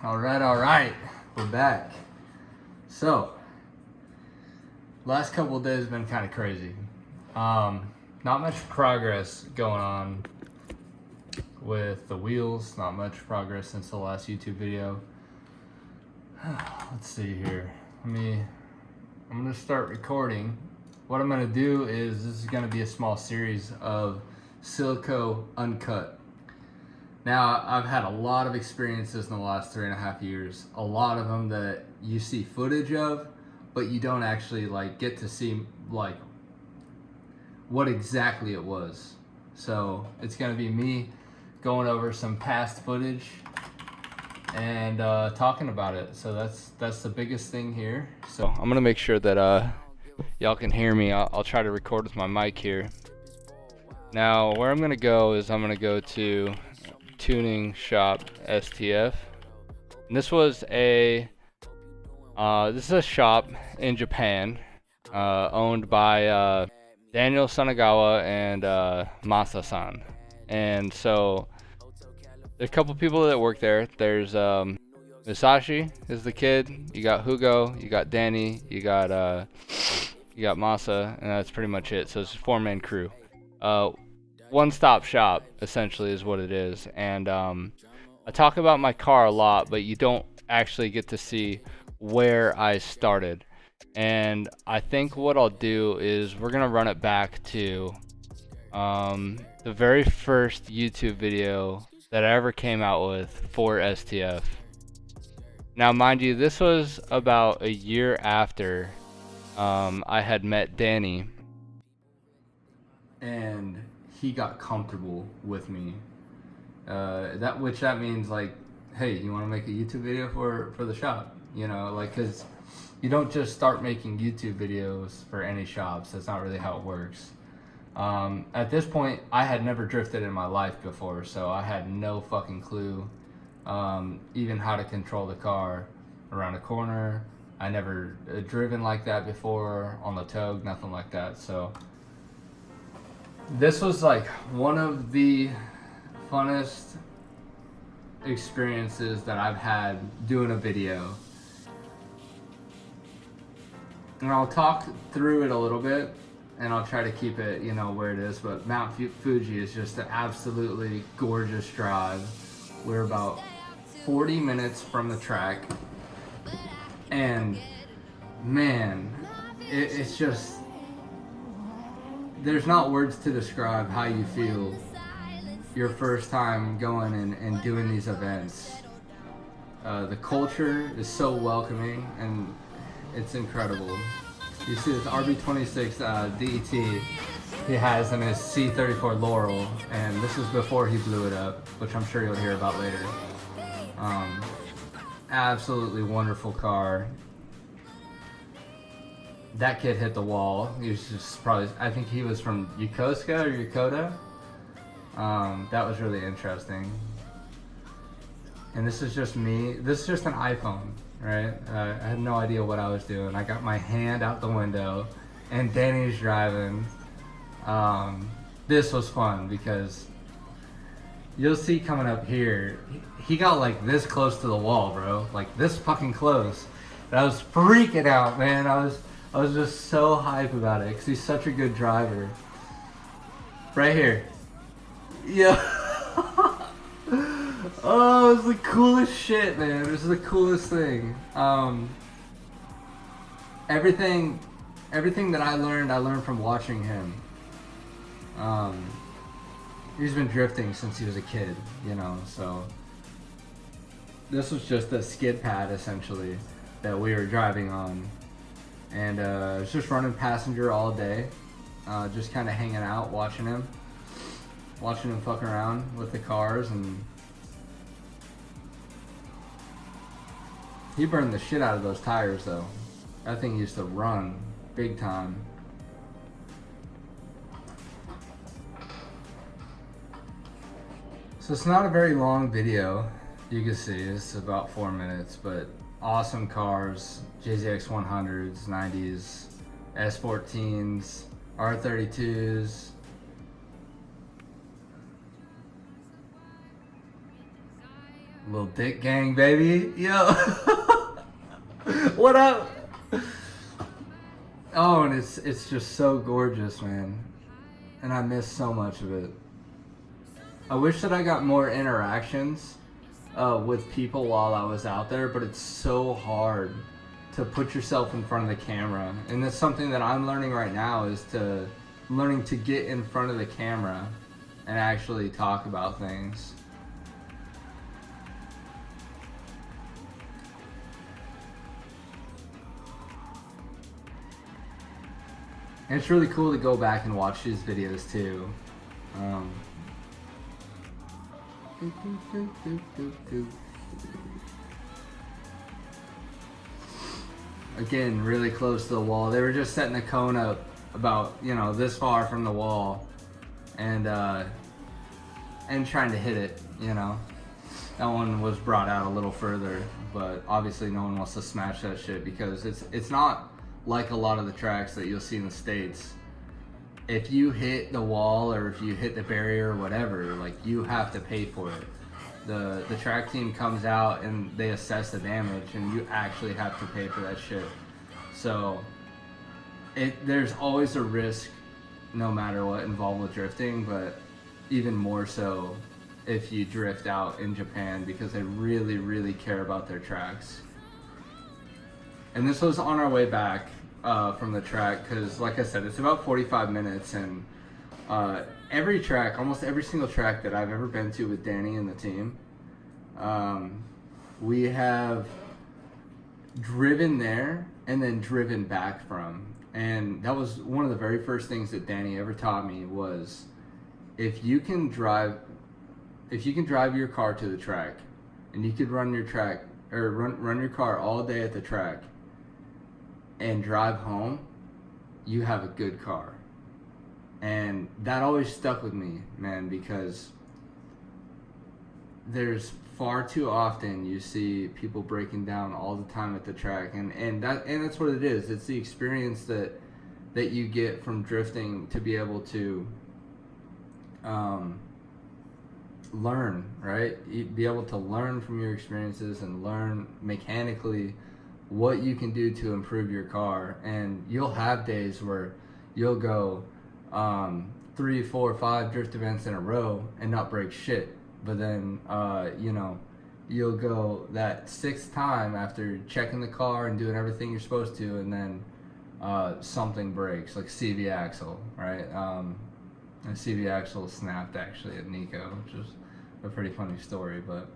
All right, we're back. So, last couple of days have been kind of crazy. Not much progress going on with the wheels. Not much progress since the last YouTube video. Let's see here. I'm gonna start recording. What I'm gonna do is this is gonna be a small series of SilKo UNCUT. Now, I've had a lot of experiences in the last 3.5 years. A lot of them that you see footage of, but you don't actually get to see what exactly it was. So it's gonna be me going over some past footage and talking about it. So that's the biggest thing here. So I'm gonna make sure that y'all can hear me. I'll try to record with my mic here. Now, where I'm gonna go is I'm gonna go to tuning shop STF. And this is a shop in Japan, owned by Daniel Sanagawa and Masa-san. And so there's a couple people that work there. There's Musashi is the kid. You got Hugo, you got Danny, you got Masa, and that's pretty much it. So it's a 4-man crew. One-stop shop essentially is what it is. And I talk about my car a lot, but you don't actually get to see where I started. And I think what I'll do is we're gonna run it back to the very first YouTube video that I ever came out with for STF. Now, mind you, this was about a year after I had met Danny, and he got comfortable with me. That means hey, you want to make a YouTube video for the shop? You know, because you don't just start making YouTube videos for any shops. That's not really how it works. At this point, I had never drifted in my life before, so I had no fucking clue even how to control the car around a corner. I never driven like that before on the Togue, nothing like that. So this was one of the funnest experiences that I've had doing a video. And I'll talk through it a little bit, and I'll try to keep it, where it is. But Mount Fuji is just an absolutely gorgeous drive. We're about 40 minutes from the track, and man, it's just, there's not words to describe how you feel your first time going and doing these events. The culture is so welcoming, and it's incredible. You see this RB26 DET he has in his C34 Laurel, and this is before he blew it up, which I'm sure you'll hear about later. Absolutely wonderful car. That kid hit the wall. He was just probably, I think he was from Yokosuka or Yokota. That was really interesting. And this is just me. This is just an iPhone, right? I had no idea what I was doing. I got my hand out the window, and Danny's driving. This was fun because you'll see coming up here, he got this close to the wall, bro. This fucking close. And I was freaking out, man. I was just so hype about it because he's such a good driver. Right here. Yeah. Oh, it was the coolest shit, man. It was the coolest thing. Everything that I learned from watching him. He's been drifting since he was a kid, so this was just a skid pad essentially that we were driving on, and I was just running passenger all day, just kind of hanging out, watching him fuck around with the cars. And he burned the shit out of those tires though. That thing used to run big time. So it's not a very long video. You can see it's about 4 minutes, but awesome cars, JZX 100s, 90s, S14s, R32s. Little dick gang, baby. Yo. What up? Oh, and it's just so gorgeous, man. And I miss so much of it. I wish that I got more interactions with people while I was out there, but it's so hard to put yourself in front of the camera. And that's something that I'm learning right now, is learning to get in front of the camera and actually talk about things. And it's really cool to go back and watch these videos too. Again, really close to the wall. They were just setting a cone up about, this far from the wall, and trying to hit it. That one was brought out a little further, but obviously no one wants to smash that shit, because it's not like a lot of the tracks that you'll see in the States. If you hit the wall or if you hit the barrier or whatever, like, you have to pay for it. The track team comes out and they assess the damage, and you actually have to pay for that shit. So there's always a risk no matter what involved with drifting, but even more so if you drift out in Japan, because they really, really care about their tracks. And this was on our way back from the track, because like I said, it's about 45 minutes, and every track, almost every single track that I've ever been to with Danny and the team, we have driven there and then driven back from. And that was one of the very first things that Danny ever taught me, was if you can drive your car to the track, and you could run your track, or run your car all day at the track and drive home, you have a good car. And that always stuck with me, man, because there's far too often you see people breaking down all the time at the track, and that's what it is. It's the experience that you get from drifting, to be able to learn, right? Be able to learn from your experiences and learn mechanically what you can do to improve your car. And you'll have days where you'll go 3, 4, 5 drift events in a row and not break shit, but then you'll go that 6th time after checking the car and doing everything you're supposed to, and then something breaks, like CV axle, right? And CV axle snapped actually at Nico, which was a pretty funny story. But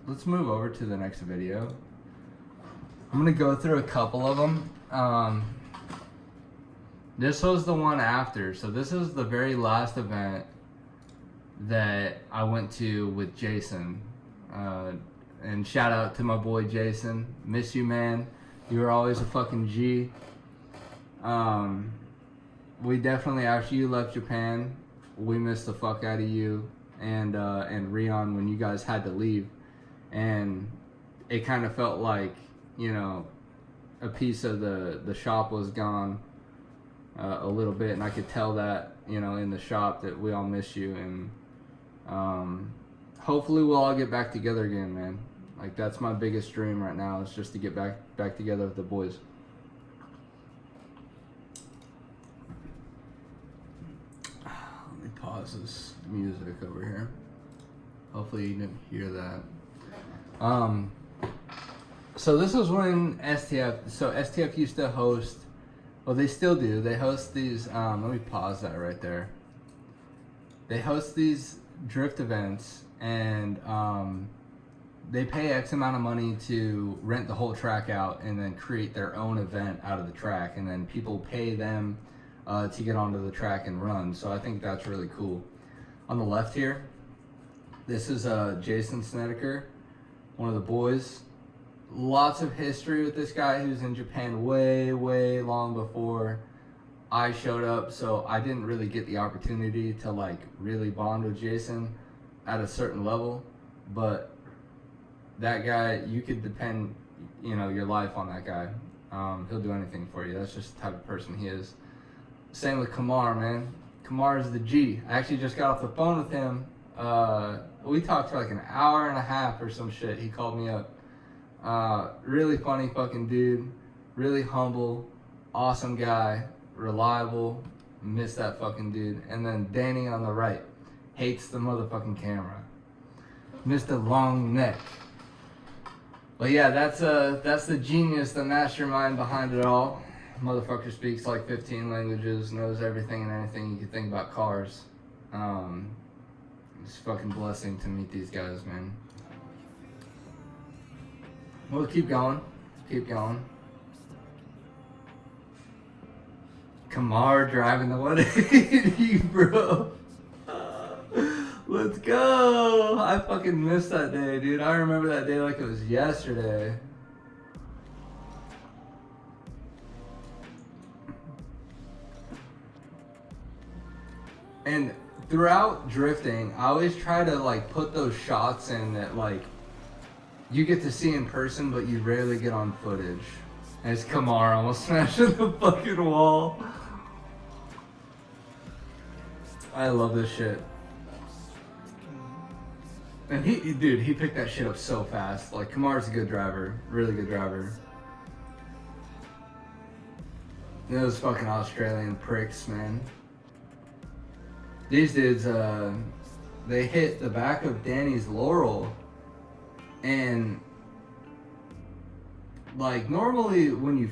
let's move over to the next video. I'm gonna go through a couple of them. This was the one after, so this is the very last event that I went to with Jason. And shout out to my boy Jason. Miss you, man. You were always a fucking G. We definitely, after you left Japan, we missed the fuck out of you and Rion when you guys had to leave. And it kind of felt like, a piece of the shop was gone a little bit, and I could tell that, in the shop, that we all miss you. And hopefully we'll all get back together again, man. Like, that's my biggest dream right now, is just to get back together with the boys. Let me pause this music over here. Hopefully you didn't hear that. So this was when STF used to host, well, they still do, they host these, let me pause that right there. They host these drift events, and they pay X amount of money to rent the whole track out and then create their own event out of the track, and then people pay them to get onto the track and run. So I think that's really cool. On the left here, this is Jason Snedeker, one of the boys. Lots of history with this guy, who's in Japan way, way long before I showed up, so I didn't really get the opportunity to like really bond with Jason at a certain level. But that guy, you could depend, your life on that guy. He'll do anything for you. That's just the type of person he is. Same with Kamar, man. Kamar is the G. I actually just got off the phone with him We talked for like an hour and a half or some shit. He called me up. Really funny fucking dude. Really humble. Awesome guy. Reliable. Miss that fucking dude. And then Danny on the right. Hates the motherfucking camera. Mr. Long Neck. But yeah, that's the genius, the mastermind behind it all. Motherfucker speaks like 15 languages, knows everything and anything you can think about cars. It's a fucking blessing to meet these guys, man. We'll keep going. Keep going. Kamar driving the 180, bro. Let's go. I fucking missed that day, dude. I remember that day like it was yesterday. And throughout drifting, I always try to like put those shots in that like you get to see in person, but you rarely get on footage. And it's Kamar almost smashing the fucking wall. I love this shit. And he picked that shit up so fast. Like, Kamar's a good driver. Really good driver. Those fucking Australian pricks, man. These dudes, they hit the back of Danny's Laurel. And, like, normally when you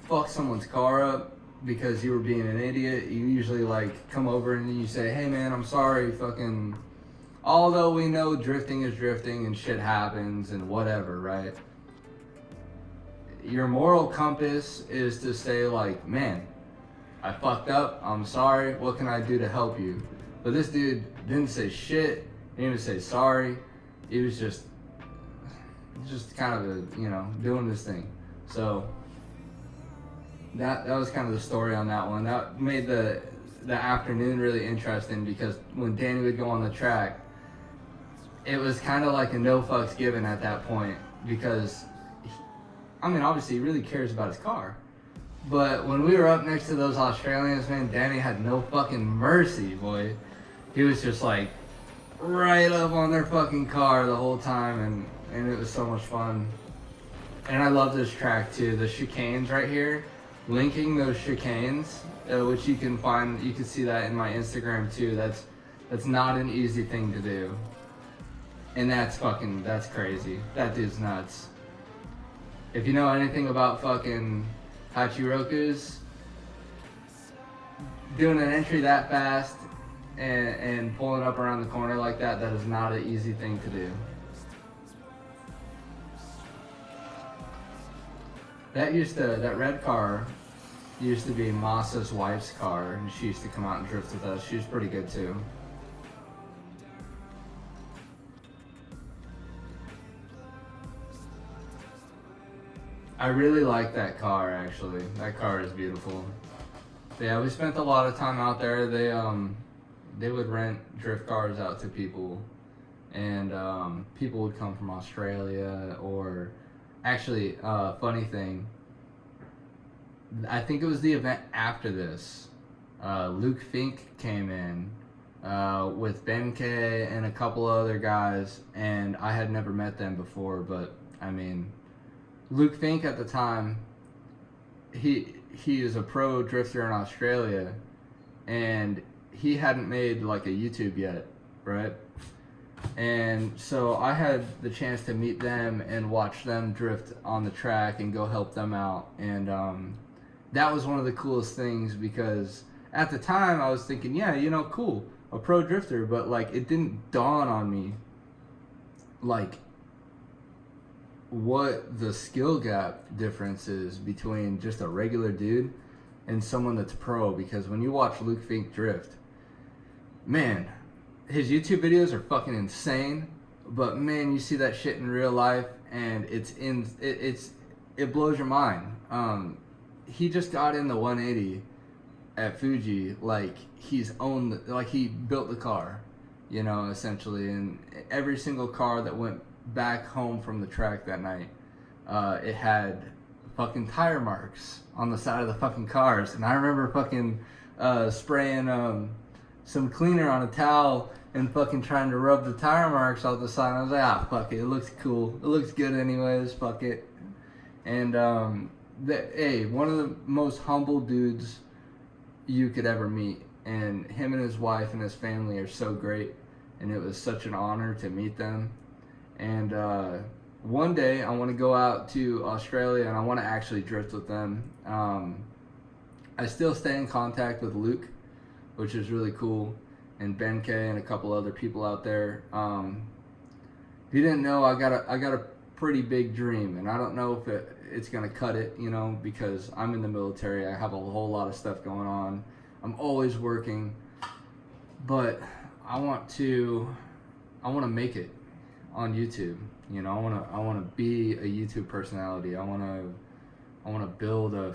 fuck someone's car up because you were being an idiot, you usually, like, come over and you say, hey, man, I'm sorry, fucking... Although we know drifting is drifting and shit happens and whatever, right? Your moral compass is to say like, man, I fucked up, I'm sorry, what can I do to help you? But this dude didn't say shit, he didn't even say sorry, he was just kind of a, you know, doing this thing. So that was kind of the story on that one. That made the afternoon really interesting because when Danny would go on the track, it was kind of like a no fucks given at that point because, I mean, obviously he really cares about his car. But when we were up next to those Australians, man, Danny had no fucking mercy, boy. He was just like right up on their fucking car the whole time, and it was so much fun. And I love this track too, the chicanes right here, linking those chicanes, which you can find, you can see that in my Instagram too. That's not an easy thing to do. And that's crazy. That dude's nuts. If you know anything about fucking Hachirokus, doing an entry that fast and pulling up around the corner like that is not an easy thing to do. That red car used to be Masa's wife's car, and she used to come out and drift with us. She was pretty good too. I really like that car, actually. That car is beautiful. Yeah, we spent a lot of time out there. They would rent drift cars out to people, and people would come from Australia, or actually, funny thing, I think it was the event after this. Luke Fink came in with Ben K and a couple other guys, and I had never met them before, but I mean, Luke Fink at the time, he is a pro drifter in Australia, and he hadn't made like a YouTube yet, right? And so I had the chance to meet them and watch them drift on the track and go help them out, and that was one of the coolest things because at the time I was thinking, yeah, you know, cool, a pro drifter, but like it didn't dawn on me like what the skill gap difference is between just a regular dude and someone that's pro. Because when you watch Luke Fink drift, man, his YouTube videos are fucking insane, but man, you see that shit in real life and it blows your mind. He just got in the 180 at Fuji like he's owned, like he built the car, you know, essentially, and every single car that went back home from the track that night, it had fucking tire marks on the side of the fucking cars. And I remember fucking spraying some cleaner on a towel and fucking trying to rub the tire marks off the side. I was like, ah, fuck it. It looks cool. It looks good anyways. Fuck it. And hey, one of the most humble dudes you could ever meet. And him and his wife and his family are so great. And it was such an honor to meet them. And one day I want to go out to Australia and I want to actually drift with them. I still stay in contact with Luke, which is really cool, and Ben K and a couple other people out there. If you didn't know, I got a pretty big dream, and I don't know if it's gonna cut it, you know, because I'm in the military. I have a whole lot of stuff going on. I'm always working, but I want to make it on YouTube. You know, I want to be a YouTube personality. I want to build a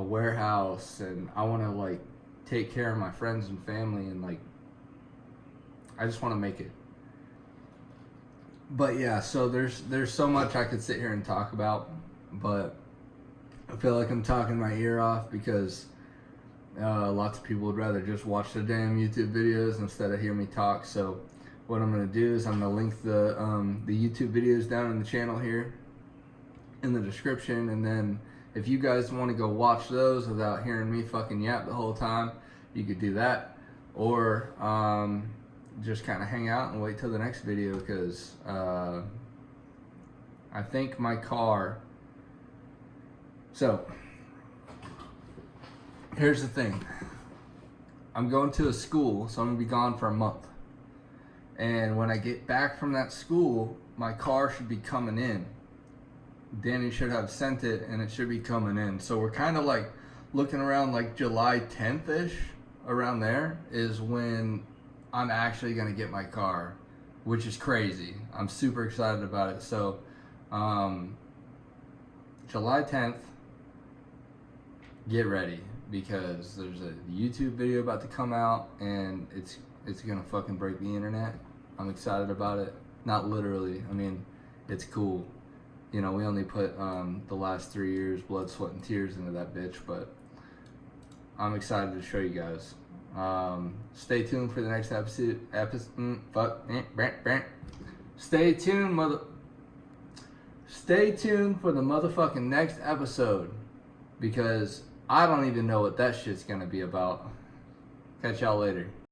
warehouse, and I want to like take care of my friends and family, and like I just want to make it. But yeah, so there's so much I could sit here and talk about, but I feel like I'm talking my ear off because lots of people would rather just watch the damn YouTube videos instead of hear me talk. So what I'm gonna do is I'm gonna link the YouTube videos down in the channel here in the description, and then if you guys want to go watch those without hearing me fucking yap the whole time, you could do that, or just kind of hang out and wait till the next video, because I think my car. So here's the thing. I'm going to a school, so I'm gonna be gone for a month. And when I get back from that school, my car should be coming in. Danny should have sent it, and it should be coming in. So we're kind of like looking around like July 10th-ish, around there is when I'm actually going to get my car, which is crazy. I'm super excited about it. So July 10th, get ready, because there's a YouTube video about to come out, and it's gonna fucking break the internet. I'm excited about it. Not literally. I mean, it's cool. You know, we only put the last 3 years, blood, sweat, and tears into that bitch, but I'm excited to show you guys. Stay tuned for the next episode. Stay tuned for the motherfucking next episode, because I don't even know what that shit's gonna be about. Catch y'all later.